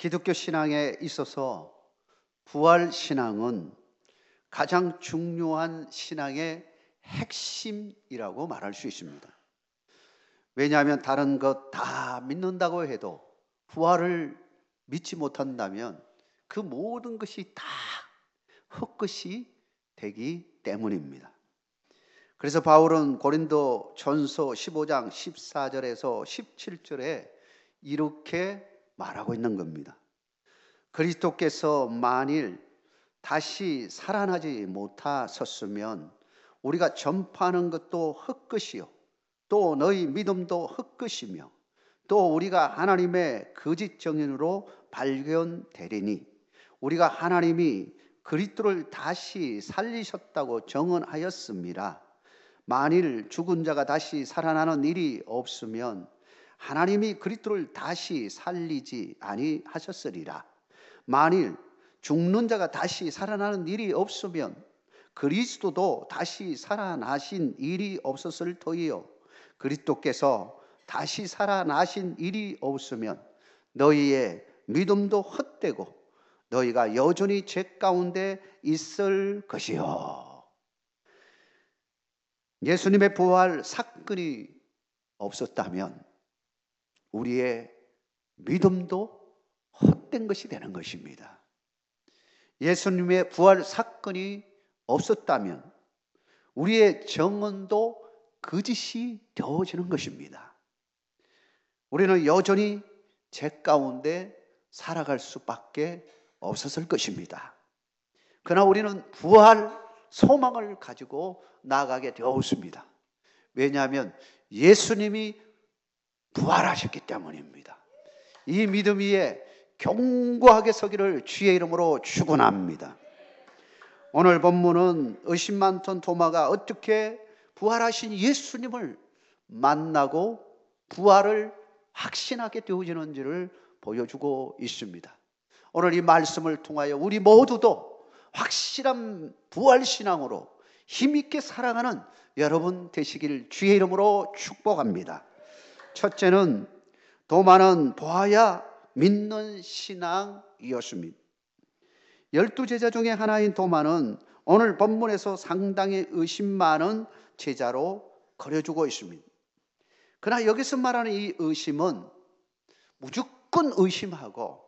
기독교 신앙에 있어서 부활 신앙은 가장 중요한 신앙의 핵심이라고 말할 수 있습니다. 왜냐하면 다른 것 다 믿는다고 해도 부활을 믿지 못한다면 그 모든 것이 다 헛것이 되기 때문입니다. 그래서 바울은 고린도 전서 15장 14절에서 17절에 이렇게 말하고 있는 겁니다. 그리스도께서 만일 다시 살아나지 못하셨으면 우리가 전파하는 것도 헛것이요 또 너희 믿음도 헛것이며 또 우리가 하나님의 거짓 정인으로 발견되리니 우리가 하나님이 그리스도를 다시 살리셨다고 정언하였습니다. 만일 죽은 자가 다시 살아나는 일이 없으면 하나님이 그리스도를 다시 살리지 아니하셨으리라. 만일 죽는 자가 다시 살아나는 일이 없으면 그리스도도 다시 살아나신 일이 없었을 터이요 그리스도께서 다시 살아나신 일이 없으면 너희의 믿음도 헛되고 너희가 여전히 죄 가운데 있을 것이요. 예수님의 부활 사건이 없었다면 우리의 믿음도 헛된 것이 되는 것입니다. 예수님의 부활 사건이 없었다면 우리의 정언도 거짓이 되어지는 것입니다. 우리는 여전히 죄 가운데 살아갈 수밖에 없었을 것입니다. 그러나 우리는 부활 소망을 가지고 나아가게 되었습니다. 왜냐하면 예수님이 부활하셨기 때문입니다. 이 믿음 위에 견고하게 서기를 주의 이름으로 축원합니다. 오늘 본문은 의심 많던 도마가 어떻게 부활하신 예수님을 만나고 부활을 확신하게 되어지는지를 보여주고 있습니다. 오늘 이 말씀을 통하여 우리 모두도 확실한 부활신앙으로 힘있게 살아가는 여러분 되시길 주의 이름으로 축복합니다. 첫째는 도마는 보아야 믿는 신앙이었습니다. 12제자 중에 하나인 도마는 오늘 본문에서 상당히 의심 많은 제자로 그려주고 있습니다. 그러나 여기서 말하는 이 의심은 무조건 의심하고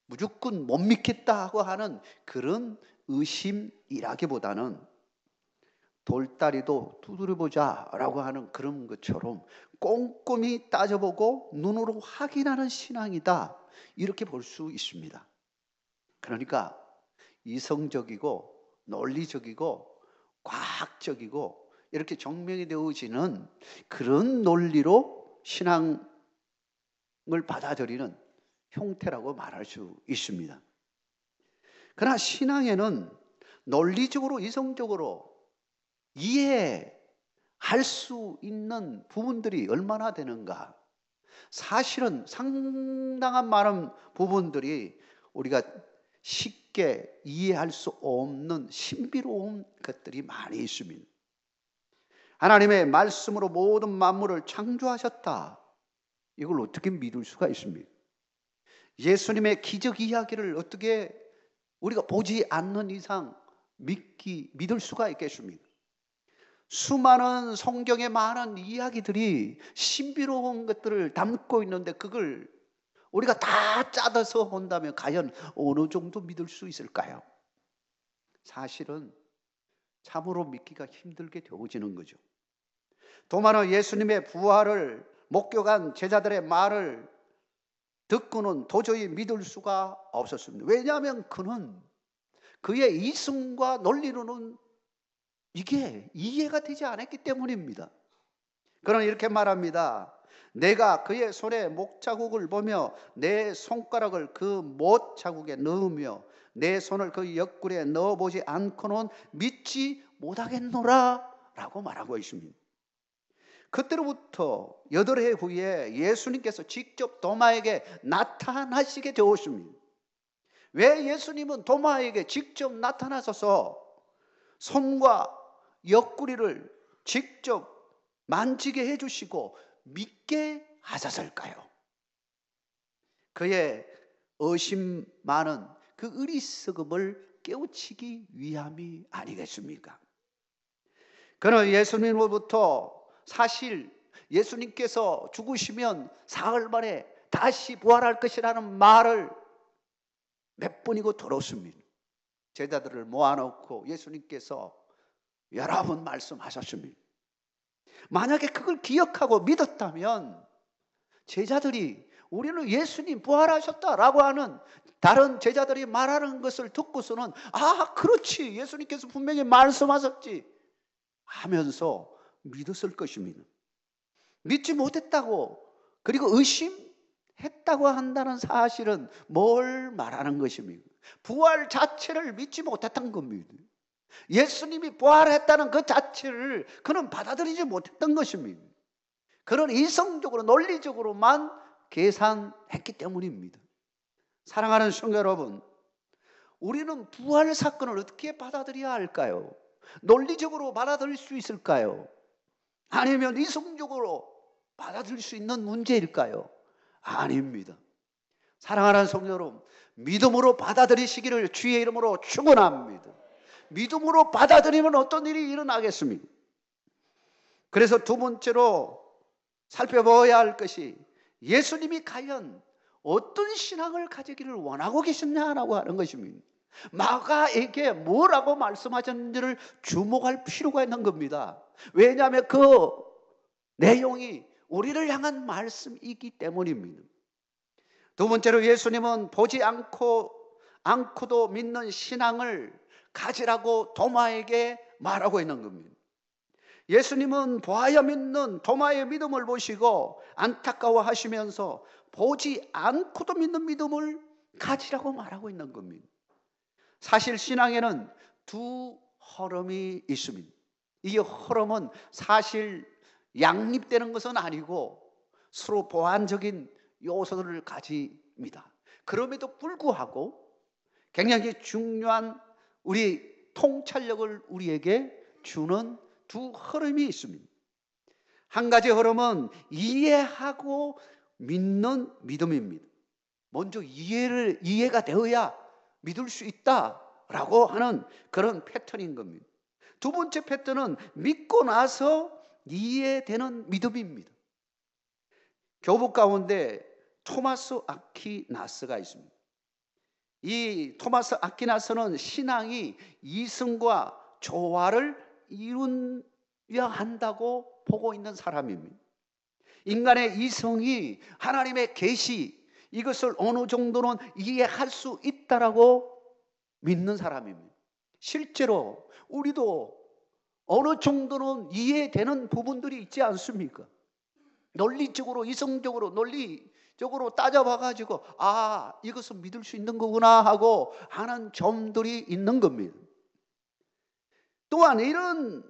무조건 못 믿겠다고 하는 그런 의심이라기보다는 돌다리도 두드려보자라고 하는 그런 것처럼 꼼꼼히 따져보고 눈으로 확인하는 신앙이다, 이렇게 볼 수 있습니다. 그러니까 이성적이고 논리적이고 과학적이고 이렇게 증명이 되어지는 그런 논리로 신앙을 받아들이는 형태라고 말할 수 있습니다. 그러나 신앙에는 논리적으로 이성적으로 이해할 수 있는 부분들이 얼마나 되는가? 사실은 상당한 많은 부분들이 우리가 쉽게 이해할 수 없는 신비로운 것들이 많이 있습니다. 하나님의 말씀으로 모든 만물을 창조하셨다. 이걸 어떻게 믿을 수가 있습니까? 예수님의 기적 이야기를 어떻게 우리가 보지 않는 이상 믿을 수가 있겠습니까? 수많은 성경의 많은 이야기들이 신비로운 것들을 담고 있는데 그걸 우리가 다 짜서 본다면 과연 어느 정도 믿을 수 있을까요? 사실은 참으로 믿기가 힘들게 되어지는 거죠. 도마는 예수님의 부활을 목격한 제자들의 말을 듣고는 도저히 믿을 수가 없었습니다. 왜냐하면 그는 그의 이성과 논리로는 이게 이해가 되지 않았기 때문입니다. 그는 이렇게 말합니다. 내가 그의 손에 목자국을 보며 내 손가락을 그 못자국에 넣으며 내 손을 그 옆구리에 넣어보지 않고는 믿지 못하겠노라 라고 말하고 있습니다. 그때로부터 8해 후에 예수님께서 직접 도마에게 나타나시게 되었습니다. 왜 예수님은 도마에게 직접 나타나셔서 손과 옆구리를 직접 만지게 해주시고 믿게 하셨을까요? 그의 의심 많은 그 어리석음을 깨우치기 위함이 아니겠습니까? 그는 예수님으로부터 사실 예수님께서 죽으시면 사흘 만에 다시 부활할 것이라는 말을 몇 번이고 들었습니다. 제자들을 모아놓고 예수님께서 여러 번 말씀하셨습니다. 만약에 그걸 기억하고 믿었다면 제자들이 우리는 예수님 부활하셨다라고 하는 다른 제자들이 말하는 것을 듣고서는 아, 그렇지, 예수님께서 분명히 말씀하셨지 하면서 믿었을 것입니다. 믿지 못했다고, 그리고 의심했다고 한다는 사실은 뭘 말하는 것입니까? 부활 자체를 믿지 못했던 겁니다. 예수님이 부활했다는 그 자체를 그는 받아들이지 못했던 것입니다. 그는 이성적으로 논리적으로만 계산했기 때문입니다. 사랑하는 성도 여러분, 우리는 부활 사건을 어떻게 받아들여야 할까요? 논리적으로 받아들일 수 있을까요? 아니면 이성적으로 받아들일 수 있는 문제일까요? 아닙니다. 사랑하는 성도 여러분, 믿음으로 받아들이시기를 주의 이름으로 축원합니다. 믿음으로 받아들이면 어떤 일이 일어나겠습니까? 그래서 두 번째로 살펴봐야 할 것이 예수님이 과연 어떤 신앙을 가지기를 원하고 계셨냐라고 하는 것입니다. 마가에게 뭐라고 말씀하셨는지를 주목할 필요가 있는 겁니다. 왜냐하면 그 내용이 우리를 향한 말씀이기 때문입니다. 두 번째로 예수님은 보지 않고도 믿는 신앙을 가지라고 도마에게 말하고 있는 겁니다. 예수님은 보아야 믿는 도마의 믿음을 보시고 안타까워하시면서 보지 않고도 믿는 믿음을 가지라고 말하고 있는 겁니다. 사실 신앙에는 두 흐름이 있습니다. 이 흐름은 사실 양립되는 것은 아니고 서로 보완적인 요소들을 가집니다. 그럼에도 불구하고 굉장히 중요한 우리 통찰력을 우리에게 주는 두 흐름이 있습니다. 한 가지 흐름은 이해하고 믿는 믿음입니다. 먼저 이해가 되어야 믿을 수 있다라고 하는 그런 패턴인 겁니다. 두 번째 패턴은 믿고 나서 이해되는 믿음입니다. 교부 가운데 토마스 아퀴나스가 있습니다. 이 토마스 아퀴나스는 신앙이 이성과 조화를 이루어야 한다고 보고 있는 사람입니다. 인간의 이성이 하나님의 계시, 이것을 어느 정도는 이해할 수 있다라고 믿는 사람입니다. 실제로 우리도 어느 정도는 이해되는 부분들이 있지 않습니까? 논리적으로, 이성적으로, 논리적으로 따져봐가지고 아, 이것은 믿을 수 있는 거구나 하고 하는 점들이 있는 겁니다. 또한 이런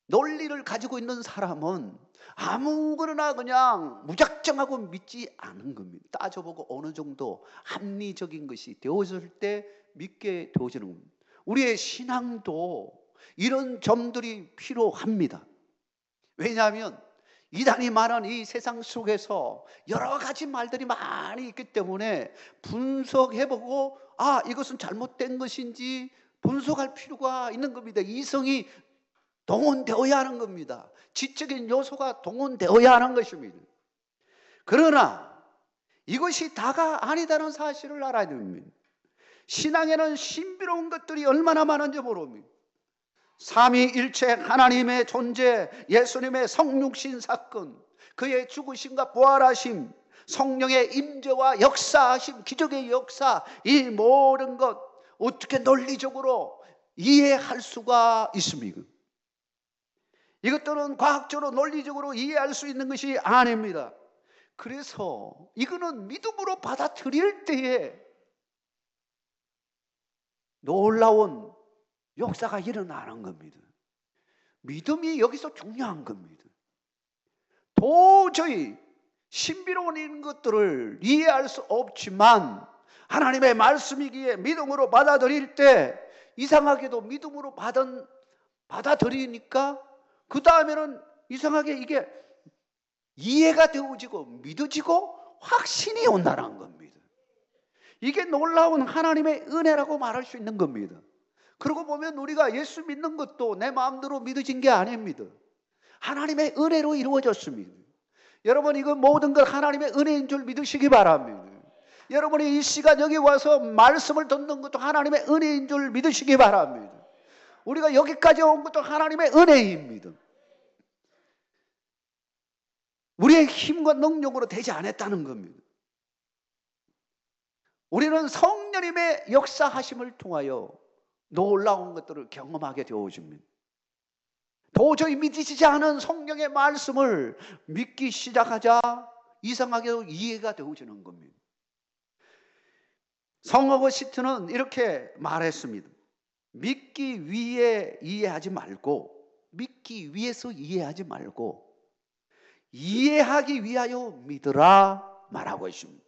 논리를 가지고 있는 사람은 아무거나 그냥 무작정하고 믿지 않은 겁니다. 따져보고 어느 정도 합리적인 것이 되어질 때 믿게 되어지는 겁니다. 우리의 신앙도 이런 점들이 필요합니다. 왜냐하면 이단이 많은 이 세상 속에서 여러 가지 말들이 많이 있기 때문에 분석해보고 아, 이것은 잘못된 것인지 분석할 필요가 있는 겁니다. 이성이 동원되어야 하는 겁니다. 지적인 요소가 동원되어야 하는 것입니다. 그러나 이것이 다가 아니다는 사실을 알아야 됩니다. 신앙에는 신비로운 것들이 얼마나 많은지 모릅니다. 삼위일체 하나님의 존재, 예수님의 성육신 사건, 그의 죽으심과 부활하심, 성령의 임재와 역사하심, 기적의 역사, 이 모든 것 어떻게 논리적으로 이해할 수가 있습니까? 이것들은 과학적으로 논리적으로 이해할 수 있는 것이 아닙니다. 그래서 이거는 믿음으로 받아들일 때에 놀라운 역사가 일어나는 겁니다. 믿음이 여기서 중요한 겁니다. 도저히 신비로운 것들을 이해할 수 없지만 하나님의 말씀이기에 믿음으로 받아들일 때 이상하게도 믿음으로 받아들이니까 그 다음에는 이상하게 이게 이해가 되어지고 믿어지고 확신이 온다는 겁니다. 이게 놀라운 하나님의 은혜라고 말할 수 있는 겁니다. 그러고 보면 우리가 예수 믿는 것도 내 마음대로 믿어진 게 아닙니다. 하나님의 은혜로 이루어졌습니다. 여러분, 이거 모든 걸 하나님의 은혜인 줄 믿으시기 바랍니다. 여러분이 이 시간 여기 와서 말씀을 듣는 것도 하나님의 은혜인 줄 믿으시기 바랍니다. 우리가 여기까지 온 것도 하나님의 은혜입니다. 우리의 힘과 능력으로 되지 않았다는 겁니다. 우리는 성령님의 역사하심을 통하여 놀라운 것들을 경험하게 되어집니다. 도저히 믿기지 않은 성령의 말씀을 믿기 시작하자 이상하게도 이해가 되어지는 겁니다. 성 어거스틴은 이렇게 말했습니다. 믿기 위해 이해하지 말고, 믿기 위해서 이해하지 말고 이해하기 위하여 믿으라 말하고 있습니다.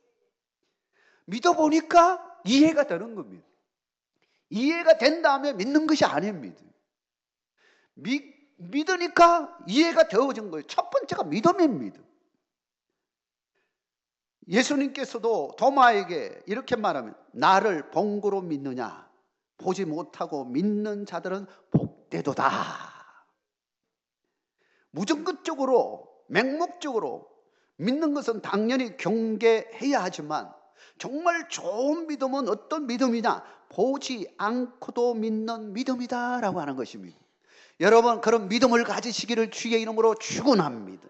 믿어보니까 이해가 되는 겁니다. 이해가 된 다음에 믿는 것이 아닙니다. 믿으니까 이해가 되어진 거예요. 첫 번째가 믿음입니다. 예수님께서도 도마에게 이렇게 말하면, 나를 본고로 믿느냐? 보지 못하고 믿는 자들은 복되도다. 무조건적으로, 맹목적으로 믿는 것은 당연히 경계해야 하지만, 정말 좋은 믿음은 어떤 믿음이냐? 보지 않고도 믿는 믿음이다 라고 하는 것입니다. 여러분, 그런 믿음을 가지시기를 주의 이름으로 축원합니다.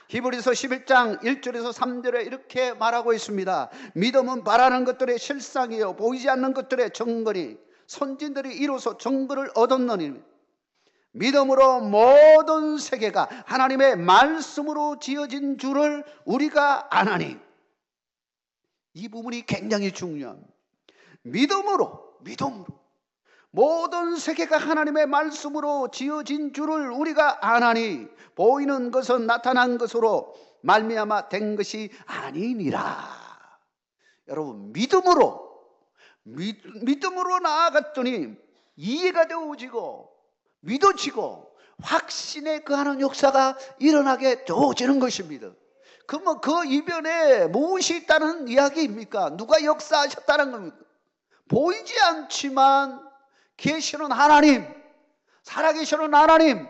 히브리서 11장 1절에서 3절에 이렇게 말하고 있습니다. 믿음은 바라는 것들의 실상이요 보이지 않는 것들의 증거니 선진들이 이로써 증거를 얻었느니 믿음으로 모든 세계가 하나님의 말씀으로 지어진 줄을 우리가 아나니. 이 부분이 굉장히 중요합니다. 믿음으로 모든 세계가 하나님의 말씀으로 지어진 줄을 우리가 아나니 보이는 것은 나타난 것으로 말미암아 된 것이 아니니라. 여러분, 믿음으로 나아갔더니 이해가 되어지고 믿어지고 확신에 거하는 역사가 일어나게 되어지는 것입니다. 그러면 그 이변에 무엇이 있다는 이야기입니까? 누가 역사하셨다는 겁니까? 보이지 않지만 계시는 하나님, 살아계시는 하나님,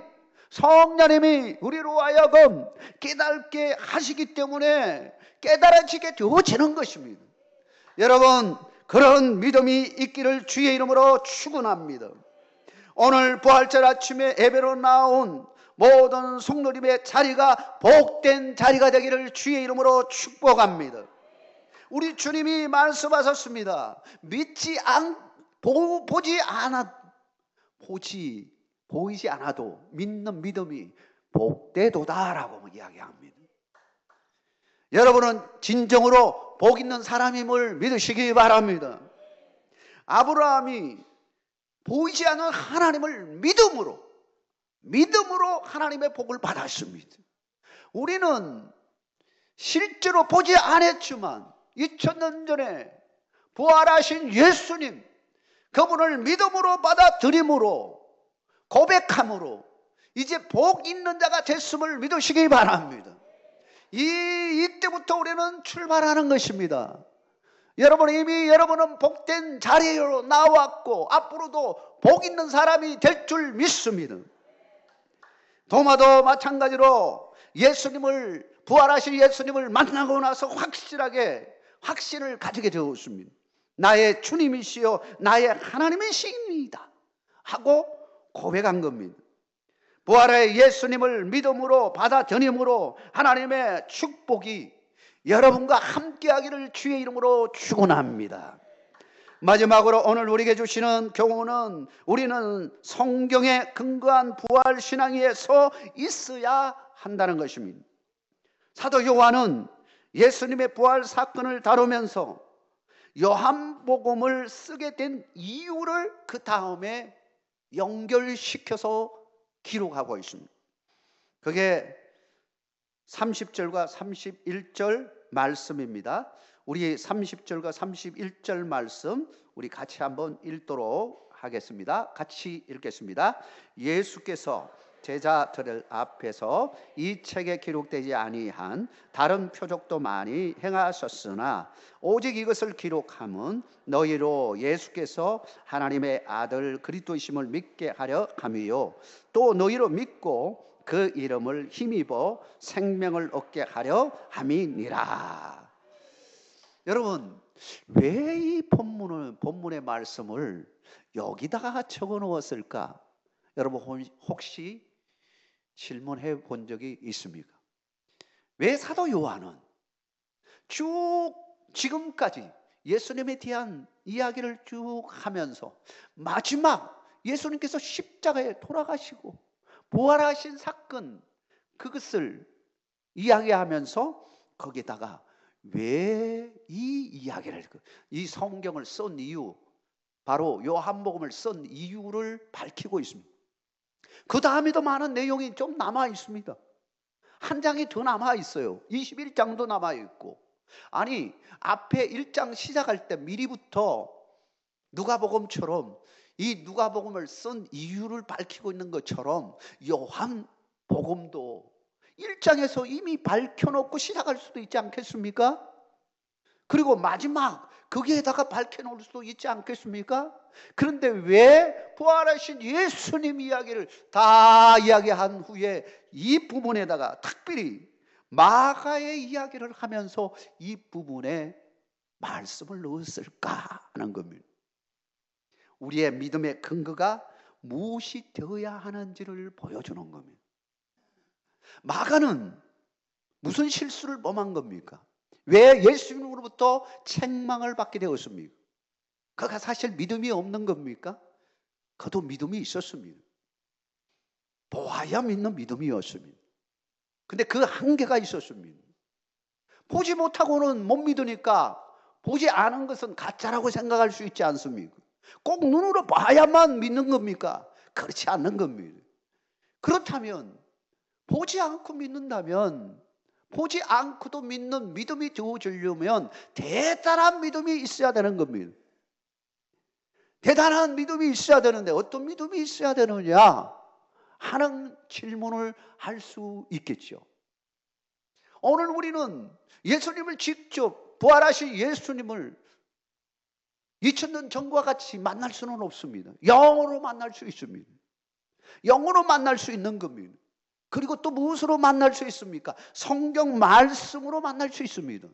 성령님이 우리로 하여금 깨닫게 하시기 때문에 깨달아지게 되어지는 것입니다. 여러분, 그런 믿음이 있기를 주의 이름으로 축원합니다. 오늘 부활절 아침에 예배로 나온 모든 성도님의 자리가 복된 자리가 되기를 주의 이름으로 축복합니다. 우리 주님이 말씀하셨습니다. 보이지 않아도 믿는 믿음이 복되도다라고 이야기합니다. 여러분은 진정으로 복 있는 사람임을 믿으시기 바랍니다. 아브라함이 보이지 않는 하나님을 믿음으로 하나님의 복을 받았습니다. 우리는 실제로 보지 않았지만 2000년 전에 부활하신 예수님, 그분을 믿음으로 받아들임으로, 고백함으로 이제 복 있는 자가 됐음을 믿으시기 바랍니다. 이때부터 우리는 출발하는 것입니다. 여러분은 복된 자리로 나왔고 앞으로도 복 있는 사람이 될 줄 믿습니다. 도마도 마찬가지로 부활하신 예수님을 만나고 나서 확신을 가지게 되었습니다. 나의 주님이시여 나의 하나님이시입니다 하고 고백한 겁니다. 부활의 예수님을 믿음으로 받아들임으로 하나님의 축복이 여러분과 함께하기를 주의 이름으로 축원합니다. 마지막으로 오늘 우리에게 주시는 교훈은, 우리는 성경에 근거한 부활신앙 위에서 있어야 한다는 것입니다. 사도 요한은 예수님의 부활 사건을 다루면서 요한복음을 쓰게 된 이유를 그 다음에 연결시켜서 기록하고 있습니다. 그게 30절과 31절 말씀입니다. 우리 30절과 31절 말씀 우리 같이 한번 읽도록 하겠습니다. 같이 읽겠습니다. 예수께서 제자들 앞에서 이 책에 기록되지 아니한 다른 표적도 많이 행하셨으나 오직 이것을 기록함은 너희로 예수께서 하나님의 아들 그리스도이심을 믿게 하려 함이요 또 너희로 믿고 그 이름을 힘입어 생명을 얻게 하려 함이니라. 여러분, 왜 이 본문의 말씀을 여기다가 적어 놓았을까? 여러분 혹시 질문해 본 적이 있습니까? 왜 사도 요한은 쭉 지금까지 예수님에 대한 이야기를 쭉 하면서 마지막 예수님께서 십자가에 돌아가시고 부활하신 사건 그것을 이야기하면서 거기다가 왜 이 이야기를 이 성경을 쓴 이유 바로 요한복음을 쓴 이유를 밝히고 있습니다. 그 다음에도 많은 내용이 좀 남아 있습니다. 한 장이 더 남아 있어요. 21장도 남아 있고. 아니 앞에 1장 시작할 때 미리부터 누가복음처럼 이 누가복음을 쓴 이유를 밝히고 있는 것처럼 요한복음도 1장에서 이미 밝혀놓고 시작할 수도 있지 않겠습니까? 그리고 마지막 거기에다가 밝혀놓을 수도 있지 않겠습니까? 그런데 왜 부활하신 예수님 이야기를 다 이야기한 후에 이 부분에다가 특별히 마가의 이야기를 하면서 이 부분에 말씀을 넣었을까 하는 겁니다. 우리의 믿음의 근거가 무엇이 되어야 하는지를 보여주는 겁니다. 마가는 무슨 실수를 범한 겁니까? 왜 예수님으로부터 책망을 받게 되었습니까? 그가 사실 믿음이 없는 겁니까? 그도 믿음이 있었습니다. 보아야 믿는 믿음이었습니다. 근데 그 한계가 있었습니다. 보지 못하고는 못 믿으니까 보지 않은 것은 가짜라고 생각할 수 있지 않습니까? 꼭 눈으로 봐야만 믿는 겁니까? 그렇지 않는 겁니다. 그렇다면 보지 않고 믿는다면 보지 않고도 믿는 믿음이 되어지려면 대단한 믿음이 있어야 되는 겁니다. 대단한 믿음이 있어야 되는데 어떤 믿음이 있어야 되느냐 하는 질문을 할 수 있겠죠. 오늘 우리는 예수님을 직접 부활하신 예수님을 2000년 전과 같이 만날 수는 없습니다. 영으로 만날 수 있습니다. 영으로 만날 수 있는 겁니다. 그리고 또 무엇으로 만날 수 있습니까? 성경 말씀으로 만날 수 있습니다.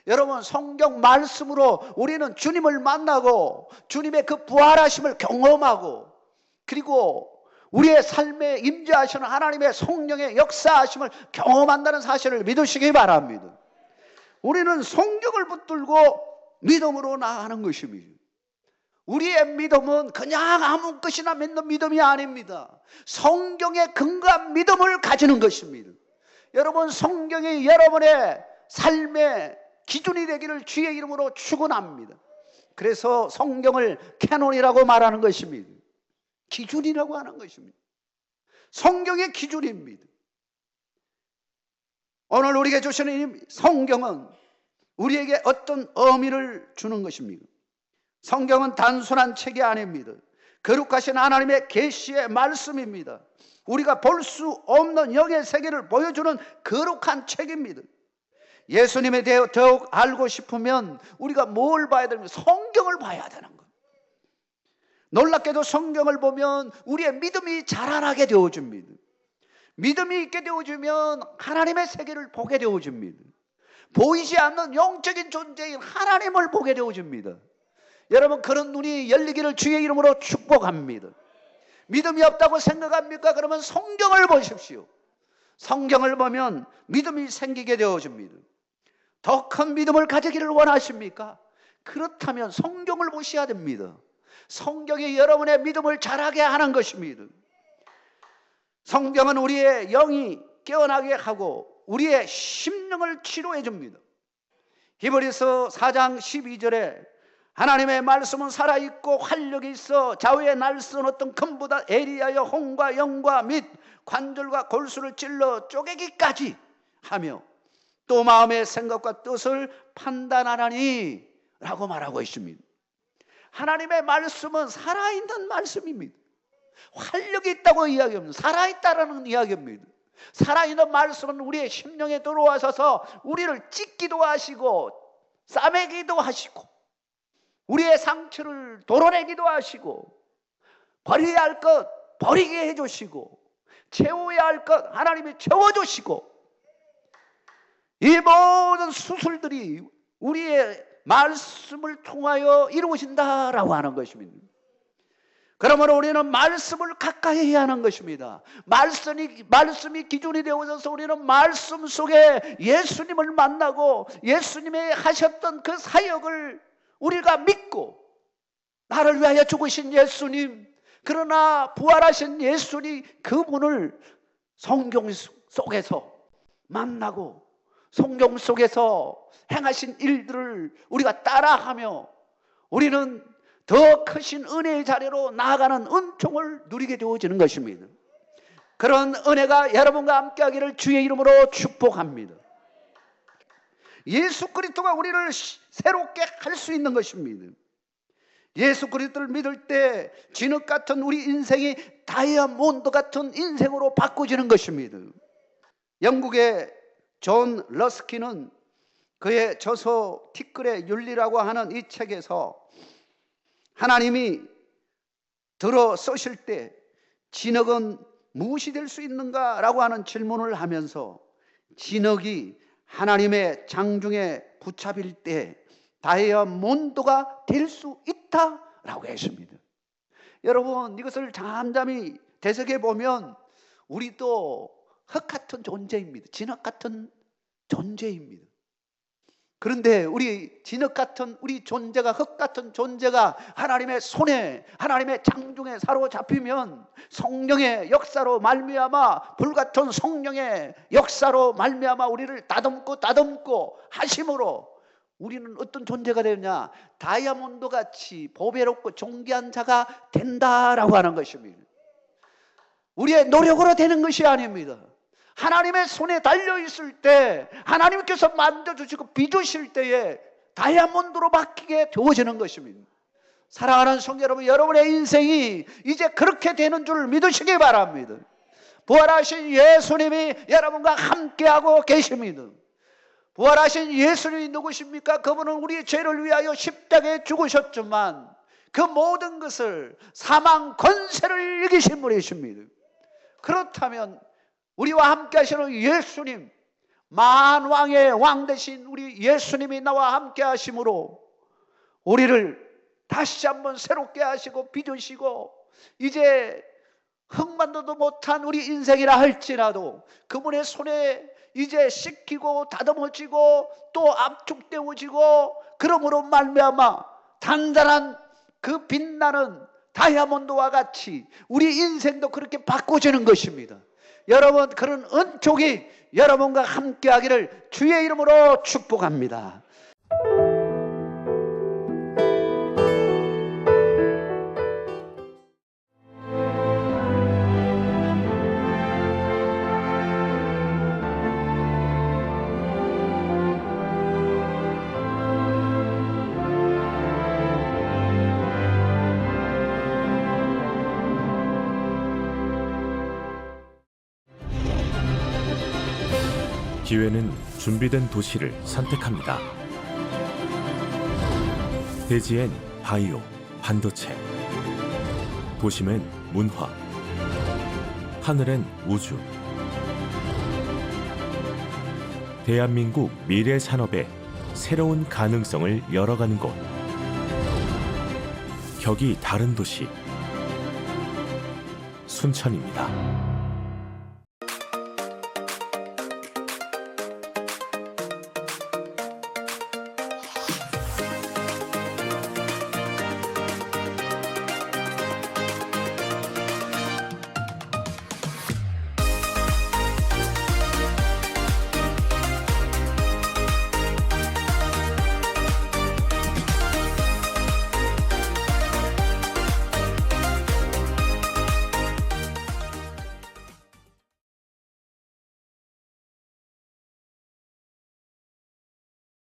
여러분 성경 말씀으로 우리는 주님을 만나고 주님의 그 부활하심을 경험하고 그리고 우리의 삶에 임재하시는 하나님의 성령의 역사하심을 경험한다는 사실을 믿으시기 바랍니다. 우리는 성경을 붙들고 믿음으로 나아가는 것입니다. 우리의 믿음은 그냥 아무 것이나 믿는 믿음이 아닙니다. 성경에 근거한 믿음을 가지는 것입니다. 여러분 성경이 여러분의 삶의 기준이 되기를 주의 이름으로 축원합니다. 그래서 성경을 캐논이라고 말하는 것입니다. 기준이라고 하는 것입니다. 성경의 기준입니다. 오늘 우리에게 주시는 이 성경은 우리에게 어떤 의미를 주는 것입니까? 성경은 단순한 책이 아닙니다. 거룩하신 하나님의 계시의 말씀입니다. 우리가 볼 수 없는 영의 세계를 보여주는 거룩한 책입니다. 예수님에 대해 더욱 알고 싶으면 우리가 뭘 봐야 됩니까? 성경을 봐야 되는 거예요. 놀랍게도 성경을 보면 우리의 믿음이 자라나게 되어집니다. 믿음이 있게 되어지면 하나님의 세계를 보게 되어집니다. 보이지 않는 영적인 존재인 하나님을 보게 되어집니다. 여러분 그런 눈이 열리기를 주의 이름으로 축복합니다. 믿음이 없다고 생각합니까? 그러면 성경을 보십시오. 성경을 보면 믿음이 생기게 되어집니다. 더 큰 믿음을 가지기를 원하십니까? 그렇다면 성경을 보셔야 됩니다. 성경이 여러분의 믿음을 자라게 하는 것입니다. 성경은 우리의 영이 깨어나게 하고 우리의 심령을 치료해 줍니다. 히브리서 4장 12절에 하나님의 말씀은 살아있고 활력이 있어 좌우에 날선 어떤 금보다 에리하여 혼과 영과 및 관절과 골수를 찔러 쪼개기까지 하며 또 마음의 생각과 뜻을 판단하나니 라고 말하고 있습니다. 하나님의 말씀은 살아있는 말씀입니다. 활력이 있다고 이야기합니다. 살아있다라는 이야기입니다. 살아있는 말씀은 우리의 심령에 들어와셔서 우리를 찢기도 하시고 싸매기도 하시고 우리의 상처를 도려내기도 하시고 버려야 할 것 버리게 해주시고 채워야 할 것 하나님이 채워주시고 이 모든 수술들이 우리의 말씀을 통하여 이루어진다라고 하는 것입니다. 그러므로 우리는 말씀을 가까이 해야 하는 것입니다. 말씀이 기준이 되어져서 우리는 말씀 속에 예수님을 만나고 예수님이 하셨던 그 사역을 우리가 믿고 나를 위하여 죽으신 예수님, 그러나 부활하신 예수님, 그분을 성경 속에서 만나고 성경 속에서 행하신 일들을 우리가 따라하며 우리는 더 크신 은혜의 자리로 나아가는 은총을 누리게 되어지는 것입니다. 그런 은혜가 여러분과 함께하기를 주의 이름으로 축복합니다. 예수 그리스도가 우리를 새롭게 할 수 있는 것입니다. 예수 그리스도를 믿을 때 진흙 같은 우리 인생이 다이아몬드 같은 인생으로 바꿔지는 것입니다. 영국의 존 러스키는 그의 저서 티끌의 윤리라고 하는 이 책에서 하나님이 들어 쓰실 때 진흙은 무엇이 될 수 있는가 라고 하는 질문을 하면서 진흙이 하나님의 장중에 붙잡힐 때 다이아몬드가 될 수 있다라고 했습니다. 여러분, 이것을 잠잠히 되새겨 보면 우리도 흙 같은 존재입니다. 진흙 같은 존재입니다. 그런데 우리 진흙 같은 우리 존재가, 흙 같은 존재가 하나님의 손에, 하나님의 장중에 사로잡히면 성령의 역사로 말미암아, 불같은 성령의 역사로 말미암아 우리를 다듬고 하심으로 우리는 어떤 존재가 되느냐? 다이아몬드 같이 보배롭고 존귀한 자가 된다라고 하는 것입니다. 우리의 노력으로 되는 것이 아닙니다. 하나님의 손에 달려있을 때 하나님께서 만져주시고 빚으실 때에 다이아몬드로 바뀌게 되어지는 것입니다. 사랑하는 성도 여러분, 여러분의 인생이 이제 그렇게 되는 줄 믿으시기 바랍니다. 부활하신 예수님이 여러분과 함께하고 계십니다. 부활하신 예수님이 누구십니까? 그분은 우리 죄를 위하여 십자가에 죽으셨지만 그 모든 것을, 사망 권세를 이기신 분이십니다. 그렇다면 우리와 함께 하시는 예수님, 만왕의 왕 되신 우리 예수님이 나와 함께 하심으로 우리를 다시 한번 새롭게 하시고 빚으시고, 이제 흙만도 못한 우리 인생이라 할지라도 그분의 손에 이제 씻기고 다듬어지고 또 압축되어지고, 그러므로 말미암아 단단한 그 빛나는 다이아몬드와 같이 우리 인생도 그렇게 바꿔지는 것입니다. 여러분, 그런 은총이 여러분과 함께하기를 주의 이름으로 축복합니다. 기회는 준비된 도시를 선택합니다. 대지엔 바이오, 반도체, 도심엔 문화, 하늘엔 우주. 대한민국 미래 산업의 새로운 가능성을 열어가는 곳. 격이 다른 도시, 순천입니다.